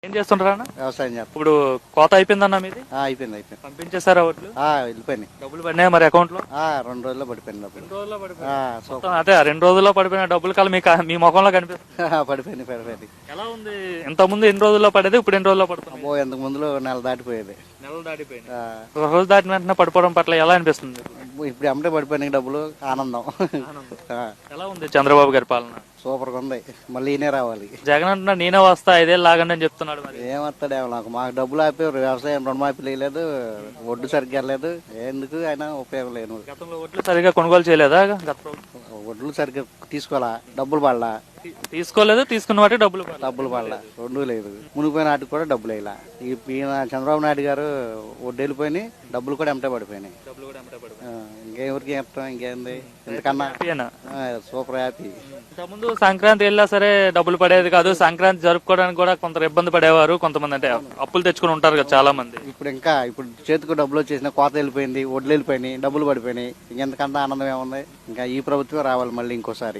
ఏం చేస్తుంటారా అన్న? వ్యవసాయం చేస్తాం. ఇప్పుడు కోత అయిపోయిందన్న మీది? అయిపోయింది. పంపించేసారా ఓట్లు? వెళ్ళిపోయినాయి. డబ్బులు పడినాయి మరి అకౌంట్ లో? 2 రోజుల్లో పడిపోయింది డబ్బులు. 2 రోజుల్లో పడిపోయింది. సూపర్. మొత్తం అదే 2 రోజుల్లో పడిపోయిన డబ్బులు కాదు మీ ముఖంలో కనిపిస్తుంది. పడిపోయింది. ఎలా ఉంది? ఇంత ముందు ఎన్ని రోజుల్లో పడేది, ఇప్పుడు ఎన్ని రోజుల్లో పడుతుంది? అబ్బో, ఎంతకు ముందులో నెల దాటిపోయేది. నెలలు దాటిపోయింది. ఒక రోజు దాటిన వెంటనే పడిపోవడం పట్ల ఎలా అనిపిస్తుంది? ఇప్పుడు అమ్మటే పడిపోయినాయి డబ్బులు. ఆనందం. ఎలా ఉంది చంద్రబాబు గారి పాలన? సూపర్ గా ఉంది. మళ్ళీ ఈయనే రావాలి. జగన్ అంటున్నా నేనే వస్తా 5 ఏళ్ళు లాగండి అని చెప్తున్నాడు. మరి ఏమొస్తాడేమో నాకు. మాకు డబ్బులు ఆపేవారు. వ్యవసాయం రుణమాఫీ లేదు, ఒడ్డు సరిగ్గా లేదు. ఎందుకు ఆయన ఉపయోగం లేదు. గతంలో ఓట్లు సరిగా కొనుగోలు చేయలేదా గత ప్రభుత్వం? ఒడ్లు సరిగ్గా తీసుకోవాలా, డబ్బులు పడలా. తీసుకోలేదు, తీసుకున్న వాటికి డబ్బులు పడలా. రెండు లేదు. మునిగిపోయిన వాటికి కూడా డబ్బులు వేయాల. ఈయన చంద్రబాబు నాయుడు గారు ఒడ్డు వెళ్ళిపోయినాయి, డబ్బులు కూడా ఎంటే పడిపోయినాయి. ఇంకెవరికి చెప్తాం, ఇంకేంది ఇంతకన్నా. Super happy. ఇంతకుముందు సంక్రాంతి వెళ్ళా సరే డబ్బులు పడేది కాదు. సంక్రాంతి జరుపుకోవడానికి కూడా కొంత ఇబ్బంది పడేవారు. కొంతమంది అంటే అప్పులు తెచ్చుకుని ఉంటారు కదా చాలా మంది. ఇప్పుడు చేతికి డబ్బులు వచ్చేసిన, కోత వెళ్ళిపోయింది, ఒడ్లు వెళ్ళిపోయినాయి, డబ్బులు పడిపోయినాయి. ఇంకెంతకన్నా ఆనందం ఏముంది? ఇంకా ఈ ప్రభుత్వం రావాలి మళ్ళీ ఇంకోసారి.